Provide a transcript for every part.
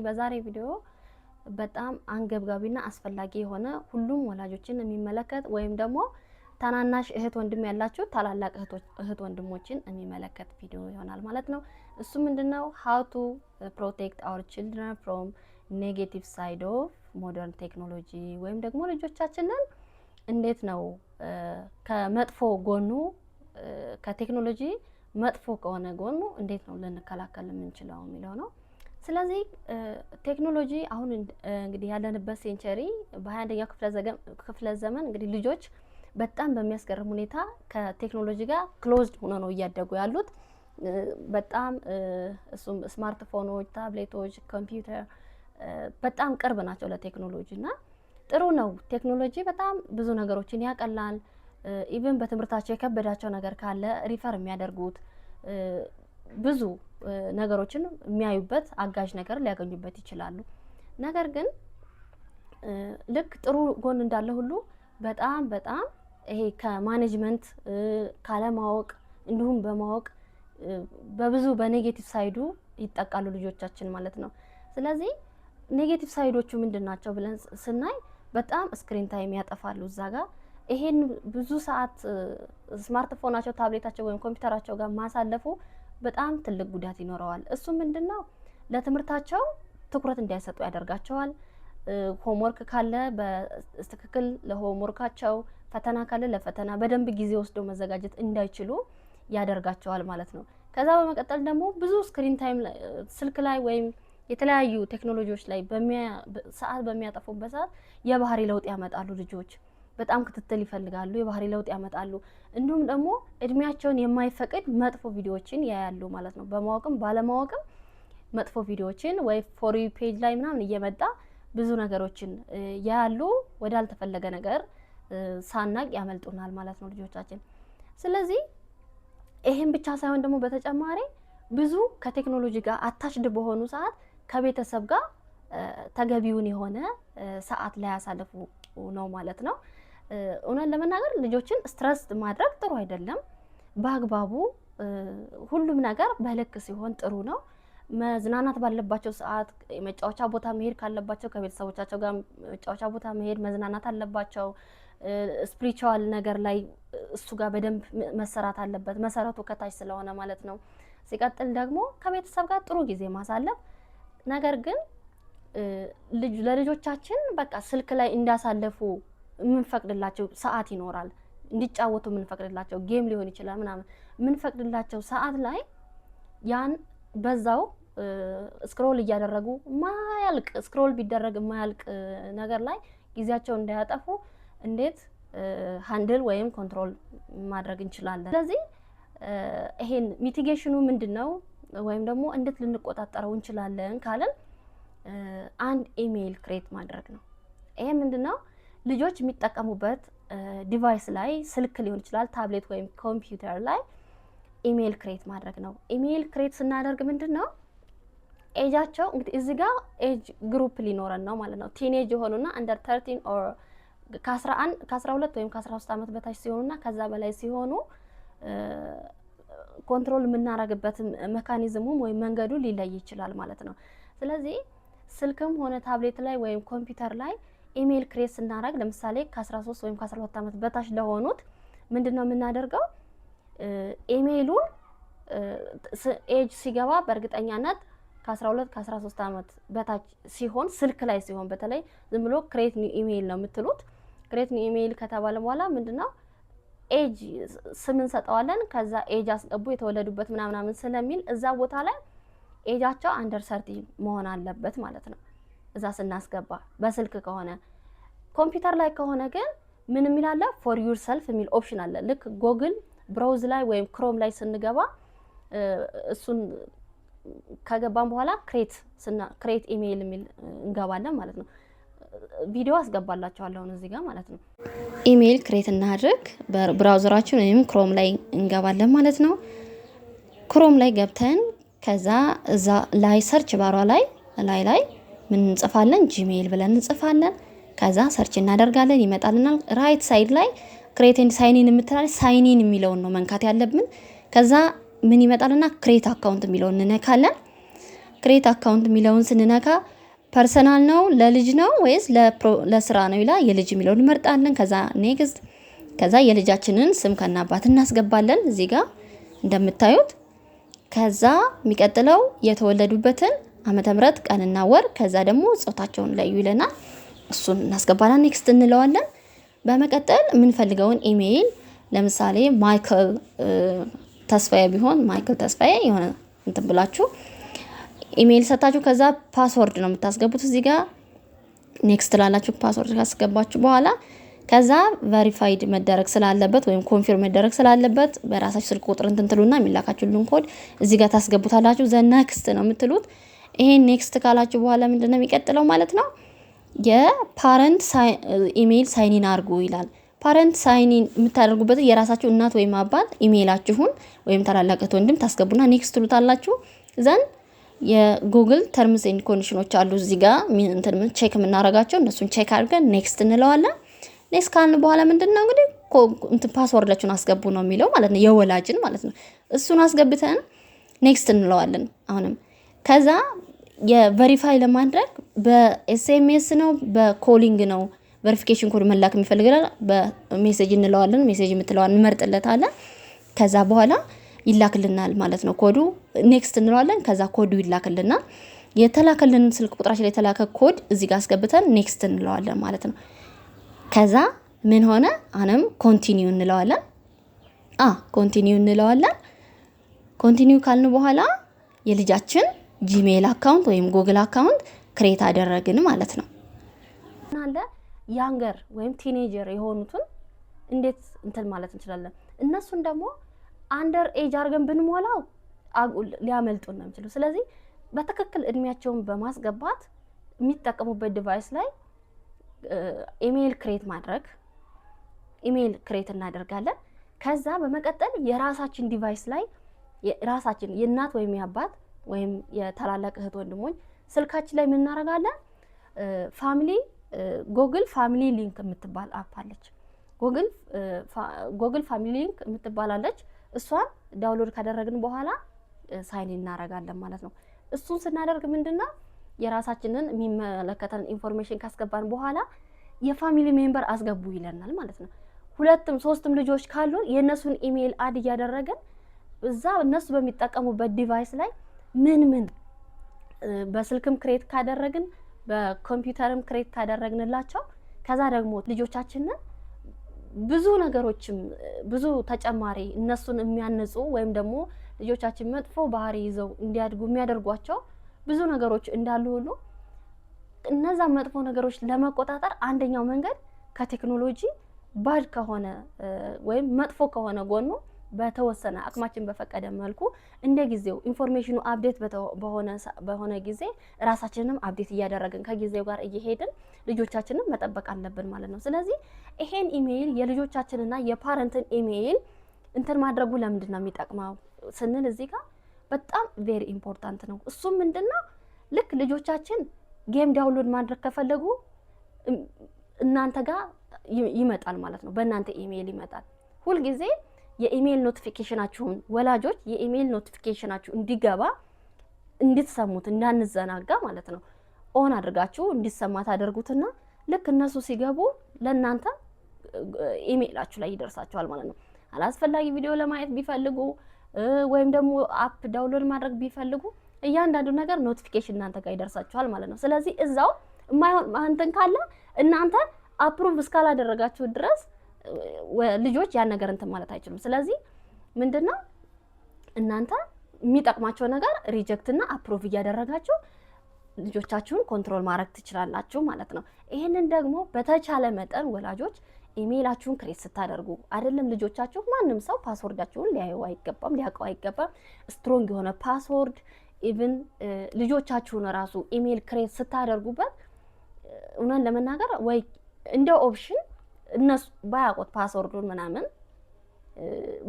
በዛሬ ቪዲዮ በጣም አንገብጋቢና አስፈላጊ የሆነ ሁሉም ወላጆችን የሚመለከት ወይም ደግሞ ታናናሽ እህት ወንድም ያላችሁ ታላላቅ እህት ወንድሞችን የሚመለከት ቪዲዮ ይሆናል ማለት ነው። እሱ ምንድነው how to protect our children from negative side of modern technology ወይም ደግሞ ልጆቻችንን እንዴት ነው ከመጥፎ ጎኑ ከቴክኖሎጂ መጥፎ ከሆነ ጎኑ እንዴት ነው ልንከላከል የምንችለው የሚለው ነው። ስለዚህ ቴክኖሎጂ አሁን እንግዲህ ያለንበት ሴንቸሪ በ21ኛው ክፍለ ዘመን እንግዲህ ልጆች በጣም በሚያስገርም ሁኔታ ከቴክኖሎጂ ጋር ክሎዝድ ሆኖ ነው እያደጉ ያሉት። በጣም እሱም ስማርትፎኖች፣ ታብሌቶች፣ ኮምፒውተር በጣም ቅርብ ናቸው ለቴክኖሎጂ እና ጥሩ ነው። ቴክኖሎጂ በጣም ብዙ ነገሮችን ያቀላል። ኢቭን በትምህርታቸው የከበዳቸው ነገር ካለ ሪፈር የሚያደርጉት ብዙ ነገሮችን የሚያዩበት አጋዥ ነገር ሊያገኙበት ይችላሉ። ነገር ግን ልክ ጥሩ ጎን እንዳለ ሁሉ በጣም ይሄ ከማኔጅመንት ካለማወቅ እንዲሁም በማወቅ በብዙ በኔጌቲቭ ሳይዱ ይጠቃሉ ልጆቻችን ማለት ነው። ስለዚህ ኔጌቲቭ ሳይዶቹ ምንድናቸው ብለን ስናይ በጣም ስክሪን ታይም ያጠፋሉ። እዛ ጋር ይሄን ብዙ ሰዓት ስማርትፎናቸው፣ ታብሌታቸው ወይም ኮምፒውተራቸው ጋር ማሳለፉ በጣም ትልቅ ጉዳት ይኖረዋል። እሱ ምንድነው ለትምህርታቸው ትኩረት እንዳይሰጡ ያደርጋቸዋል። ሆምወርክ ካለ በትክክል ለሆምወርካቸው፣ ፈተና ካለ ለፈተና በደንብ ጊዜ ወስደው መዘጋጀት እንዳይችሉ ያደርጋቸዋል ማለት ነው። ከዛ በመቀጠል ደግሞ ብዙ ስክሪን ታይም ስልክ ላይ ወይም የተለያዩ ቴክኖሎጂዎች ላይ ሰዓት በሚያጠፉበት ሰዓት የባህሪ ለውጥ ያመጣሉ ልጆች። በጣም ክትትል ይፈልጋሉ፣ የባህሪ ለውጥ ያመጣሉ። እንዲሁም ደግሞ እድሜያቸውን የማይፈቅድ መጥፎ ቪዲዮዎችን ያያሉ ማለት ነው። በማወቅም ባለማወቅም መጥፎ ቪዲዮዎችን ወይ ፎር ዩ ፔጅ ላይ ምናምን እየመጣ ብዙ ነገሮችን ያያሉ። ወዳልተፈለገ ነገር ሳናቅ ያመልጡናል ማለት ነው ልጆቻችን። ስለዚህ ይሄን ብቻ ሳይሆን ደግሞ በተጨማሪ ብዙ ከቴክኖሎጂ ጋር አታችድ በሆኑ ሰዓት ከቤተሰብ ጋር ተገቢውን የሆነ ሰዓት ላይ ያሳልፉ ነው ማለት ነው። እውነት ለመናገር ልጆችን ስትረስ ማድረግ ጥሩ አይደለም። በአግባቡ ሁሉም ነገር በልክ ሲሆን ጥሩ ነው። መዝናናት ባለባቸው ሰዓት የመጫወቻ ቦታ መሄድ ካለባቸው ከቤተሰቦቻቸው ጋር መጫወቻ ቦታ መሄድ መዝናናት አለባቸው። ስፒሪቹዋል ነገር ላይ እሱ ጋር በደንብ መሰራት አለበት፣ መሰረቱ ከታች ስለሆነ ማለት ነው። ሲቀጥል ደግሞ ከቤተሰብ ጋር ጥሩ ጊዜ ማሳለፍ። ነገር ግን ለልጆቻችን በቃ ስልክ ላይ እንዳሳለፉ የምንፈቅድላቸው ሰዓት ይኖራል። እንዲጫወቱ የምንፈቅድላቸው ጌም ሊሆን ይችላል ምናምን የምንፈቅድላቸው ሰዓት ላይ ያን በዛው ስክሮል እያደረጉ ማያልቅ ስክሮል ቢደረግ ማያልቅ ነገር ላይ ጊዜያቸው እንዳያጠፉ እንዴት ሃንድል ወይም ኮንትሮል ማድረግ እንችላለን? ስለዚህ ይሄን ሚቲጌሽኑ ምንድነው ወይም ደግሞ እንዴት ልንቆጣጠረው እንችላለን ካለን አንድ ኢሜይል ክሬት ማድረግ ነው። ይሄ ምንድነው ልጆች የሚጠቀሙበት ዲቫይስ ላይ ስልክ ሊሆን ይችላል፣ ታብሌት ወይም ኮምፒውተር ላይ ኢሜይል ክሬት ማድረግ ነው። ኢሜይል ክሬት ስናደርግ ምንድነው ኤጃቸው እንግዲህ እዚህ ጋር ኤጅ ግሩፕ ሊኖረን ነው ማለት ነው። ቲኔጅ የሆኑና አንደር 13 ኦር ከ12 ወይም ከ13 ዓመት በታች ሲሆኑና ከዛ በላይ ሲሆኑ ኮንትሮል የምናደርግበት ሜካኒዝሙም ወይም መንገዱ ሊለይ ይችላል ማለት ነው። ስለዚህ ስልክም ሆነ ታብሌት ላይ ወይም ኮምፒውተር ላይ ኢሜይል ክሬት ስናደርግ ለምሳሌ ከ13 ወይም ከ12 ዓመት በታች ለሆኑት ምንድነው የምናደርገው? ኢሜይሉን ኤጅ ሲገባ በእርግጠኛነት ከ12 ከ13 ዓመት በታች ሲሆን ስልክ ላይ ሲሆን በተለይ ዝም ብሎ ክሬት ኒው ኢሜይል ነው የምትሉት። ክሬት ኒው ኢሜይል ከተባለ በኋላ ምንድነው ኤጅ ስም እንሰጠዋለን። ከዛ ኤጅ አስገቡ የተወለዱበት ምናምን ስለሚል እዛ ቦታ ላይ ኤጃቸው አንደር 30 መሆን አለበት ማለት ነው። እዛ ስናስገባ በስልክ ከሆነ ኮምፒውተር ላይ ከሆነ ግን ምን የሚላለ ፎር ዩር ሰልፍ የሚል ኦፕሽን አለ። ልክ ጎግል ብራውዝ ላይ ወይም ክሮም ላይ ስንገባ እሱን ከገባን በኋላ ክሬት ኢሜይል የሚል እንገባለን ማለት ነው። ቪዲዮ አስገባላችኋለሁ እዚህ ጋር ማለት ነው። ኢሜይል ክሬት እናድርግ። በብራውዘራችን ወይም ክሮም ላይ እንገባለን ማለት ነው። ክሮም ላይ ገብተን ከዛ እዛ ላይ ሰርች ባሯ ላይ ምን እንጽፋለን? ጂሜይል ብለን እንጽፋለን። ከዛ ሰርች እናደርጋለን፣ ይመጣልናል። ራይት ሳይድ ላይ ክሬት ኤንድ ሳይን ኢን የምትላለች ሳይን ኢን የሚለውን ነው መንካት ያለብን። ከዛ ምን ይመጣልና ክሬት አካውንት የሚለውን እንነካለን። ክሬት አካውንት የሚለውን ስንነካ ፐርሰናል ነው ለልጅ ነው ወይስ ለስራ ነው ይላል። የልጅ የሚለውን እንመርጣለን። ከዛ ኔክስት፣ ከዛ የልጃችንን ስም ከናባት እናስገባለን እዚህ ጋር እንደምታዩት። ከዛ የሚቀጥለው የተወለዱበትን ዓመተ ምህረት ቀንና ወር፣ ከዛ ደግሞ ጾታቸውን ለዩ ይለናል። እሱን እናስገባለን፣ ኔክስት እንለዋለን። በመቀጠል የምንፈልገውን ኢሜይል ለምሳሌ ማይክል ተስፋዬ ቢሆን ማይክል ተስፋዬ የሆነ እንትን ብላችሁ ኢሜይል ሰጣችሁ። ከዛ ፓስወርድ ነው የምታስገቡት እዚህ ጋር ኔክስት ላላችሁ። ፓስወርድ ካስገባችሁ በኋላ ከዛ ቬሪፋይድ መደረግ ስላለበት ወይም ኮንፊርም መደረግ ስላለበት በራሳችሁ ስልክ ቁጥር እንትን ትሉና የሚላካችሁልን ኮድ እዚህ ጋር ታስገቡታላችሁ። ዘ ኔክስት ነው የምትሉት። ይሄን ኔክስት ካላችሁ በኋላ ምንድነው የሚቀጥለው ማለት ነው? የፓረንት ኢሜይል ሳይኒን አድርጉ ይላል። ፓረንት ሳይኒን የምታደርጉበት የራሳችሁ እናት ወይም አባት ኢሜይላችሁን ወይም ታላላቅ እህት ወንድም ታስገቡና ኔክስት ትሉታላችሁ። ዘን የጉግል ተርምስ ኤንድ ኮንዲሽኖች አሉ እዚህ ጋር እንትን ቼክ የምናደርጋቸው እነሱን ቼክ አድርገን ኔክስት እንለዋለን። ኔክስት ካልን በኋላ ምንድነው እንግዲህ እንትን ፓስወርዳችሁን አስገቡ ነው የሚለው ማለት ነው፣ የወላጅን ማለት ነው። እሱን አስገብተን ኔክስት እንለዋለን አሁንም። ከዛ የቬሪፋይ ለማድረግ በኤስኤምኤስ ነው በኮሊንግ ነው ቬሪፊኬሽን ኮድ መላክ የሚፈልገናል። በሜሴጅ እንለዋለን። ሜሴጅ የምትለዋን እንመርጥለታለን። ከዛ በኋላ ይላክልናል ማለት ነው ኮዱ። ኔክስት እንለዋለን። ከዛ ኮዱ ይላክልናል። የተላከልን ስልክ ቁጥራችን ላይ የተላከ ኮድ እዚህ ጋር አስገብተን ኔክስት እንለዋለን ማለት ነው። ከዛ ምን ሆነ? አሁንም ኮንቲኒው እንለዋለን። ኮንቲኒው እንለዋለን። ኮንቲኒው ካልን በኋላ የልጃችን ጂሜል አካውንት ወይም ጉግል አካውንት ክሬት አደረግን ማለት ነው። አለ ያንገር ወይም ቲኔጀር የሆኑትን እንዴት እንትን ማለት እንችላለን? እነሱን ደግሞ አንደር ኤጅ አድርገን ብንሞላው ሊያመልጡን ነው የሚችሉ። ስለዚህ በትክክል እድሜያቸውን በማስገባት የሚጠቀሙበት ዲቫይስ ላይ ኢሜይል ክሬት ማድረግ ኢሜይል ክሬት እናደርጋለን። ከዛ በመቀጠል የራሳችን ዲቫይስ ላይ የራሳችን የእናት ወይም የአባት ወይም የታላላቅ እህት ወንድሞች ስልካችን ላይ ምን እናደርጋለን? ፋሚሊ ጉግል ፋሚሊ ሊንክ የምትባል አፕ አለች። ጉግል ፋሚሊ ሊንክ የምትባላለች። እሷን ዳውንሎድ ካደረግን በኋላ ሳይን እናደርጋለን ማለት ነው። እሱን ስናደርግ ምንድነው የራሳችንን የሚመለከተን ኢንፎርሜሽን ካስገባን በኋላ የፋሚሊ ሜምበር አስገቡ ይለናል ማለት ነው። 2ም 3ም ልጆች ካሉን የእነሱን ኢሜይል አድ እያደረገን እዛ እነሱ በሚጠቀሙበት ዲቫይስ ላይ ምን በስልክም ክሬት ካደረግን በኮምፒውተርም ክሬት ካደረግንላቸው ከዛ ደግሞ ልጆቻችንን ብዙ ነገሮችም ብዙ ተጨማሪ እነሱን የሚያነጹ ወይም ደግሞ ልጆቻችን መጥፎ ባህሪ ይዘው እንዲያድጉ የሚያደርጓቸው ብዙ ነገሮች እንዳሉ ሁሉ እነዛ መጥፎ ነገሮች ለመቆጣጠር አንደኛው መንገድ ከቴክኖሎጂ ባድ ከሆነ ወይም መጥፎ ከሆነ ጎኑ በተወሰነ አቅማችን በፈቀደ መልኩ እንደ ጊዜው ኢንፎርሜሽኑ አፕዴት በሆነ ጊዜ ራሳችንንም አፕዴት እያደረግን ከጊዜው ጋር እየሄድን ልጆቻችንን መጠበቅ አለብን ማለት ነው። ስለዚህ ይሄን ኢሜይል የልጆቻችንና የፓረንትን ኢሜይል እንትን ማድረጉ ለምንድን ነው የሚጠቅመው ስንል እዚህ ጋር በጣም ቬሪ ኢምፖርታንት ነው። እሱም ምንድነው ልክ ልጆቻችን ጌም ዳውንሎድ ማድረግ ከፈለጉ እናንተ ጋር ይመጣል ማለት ነው። በእናንተ ኢሜይል ይመጣል። ሁልጊዜ የኢሜይል ኖቲፊኬሽናችሁን ወላጆች የኢሜይል ኖቲፊኬሽናችሁ እንዲገባ እንድትሰሙት እንዳንዘናጋ ማለት ነው ኦን አድርጋችሁ እንዲሰማ ታደርጉትና ልክ እነሱ ሲገቡ ለእናንተ ኢሜይላችሁ ላይ ይደርሳችኋል ማለት ነው። አላስፈላጊ ቪዲዮ ለማየት ቢፈልጉ ወይም ደግሞ አፕ ዳውንሎድ ማድረግ ቢፈልጉ እያንዳንዱ ነገር ኖቲፊኬሽን እናንተ ጋር ይደርሳችኋል ማለት ነው። ስለዚህ እዛው የማይሆን እንትን ካለ እናንተ አፕሩቭ እስካላደረጋችሁ ድረስ ልጆች ያን ነገር እንትን ማለት አይችሉም። ስለዚህ ምንድነው እናንተ የሚጠቅማቸው ነገር ሪጀክት እና አፕሩቭ እያደረጋችሁ ልጆቻችሁን ኮንትሮል ማድረግ ትችላላችሁ ማለት ነው። ይሄንን ደግሞ በተቻለ መጠን ወላጆች ኢሜይላችሁን ክሬት ስታደርጉ አይደለም ልጆቻችሁ ማንም ሰው ፓስወርዳችሁን ሊያየው አይገባም፣ ሊያውቀው አይገባም። ስትሮንግ የሆነ ፓስወርድ ኢቭን ልጆቻችሁን ራሱ ኢሜይል ክሬት ስታደርጉበት እውነት ለመናገር ወይ እንደ ኦፕሽን እነሱ ባያውቁት ፓስወርዱን ምናምን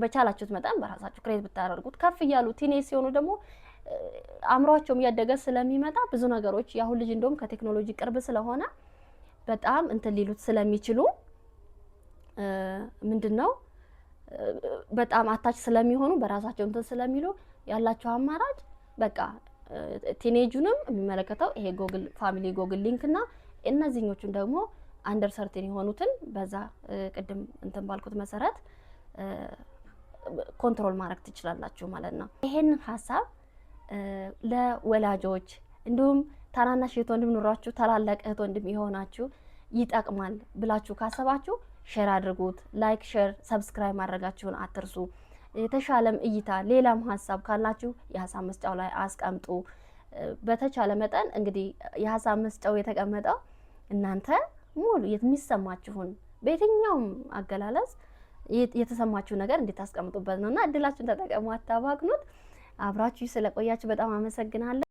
በቻላችሁት መጠን በራሳችሁ ክሬት ብታደርጉት ከፍ እያሉ ቲኔጅ ሲሆኑ ደግሞ አእምሯቸውም እያደገ ስለሚመጣ ብዙ ነገሮች ያሁን ልጅ እንደውም ከቴክኖሎጂ ቅርብ ስለሆነ በጣም እንትን ሊሉት ስለሚችሉ ምንድነው በጣም አታች ስለሚሆኑ በራሳቸው እንትን ስለሚሉ ያላቸው አማራጭ በቃ ቲኔጁንም የሚመለከተው ይሄ ጎግል ፋሚሊ ጎግል ሊንክ እና እነዚህኞቹን ደግሞ አንደር ሰርቲን የሆኑትን በዛ ቅድም እንትን ባልኩት መሰረት ኮንትሮል ማድረግ ትችላላችሁ ማለት ነው። ይሄንን ሀሳብ ለወላጆች እንዲሁም ታናናሽ እህት ወንድም ኑሯችሁ ታላላቅ እህት ወንድም የሆናችሁ ይጠቅማል ብላችሁ ካሰባችሁ ሼር አድርጉት። ላይክ፣ ሼር፣ ሰብስክራይብ ማድረጋችሁን አትርሱ። የተሻለም እይታ ሌላም ሀሳብ ካላችሁ የሀሳብ መስጫው ላይ አስቀምጡ። በተቻለ መጠን እንግዲህ የሀሳብ መስጫው የተቀመጠው እናንተ ሙሉ የሚሰማችሁን በየትኛውም አገላለጽ የተሰማችሁ ነገር እንድታስቀምጡበት ነውና እድላችሁን ተጠቀሙ፣ አታባክኑት። አብራችሁ ስለቆያችሁ በጣም አመሰግናለሁ።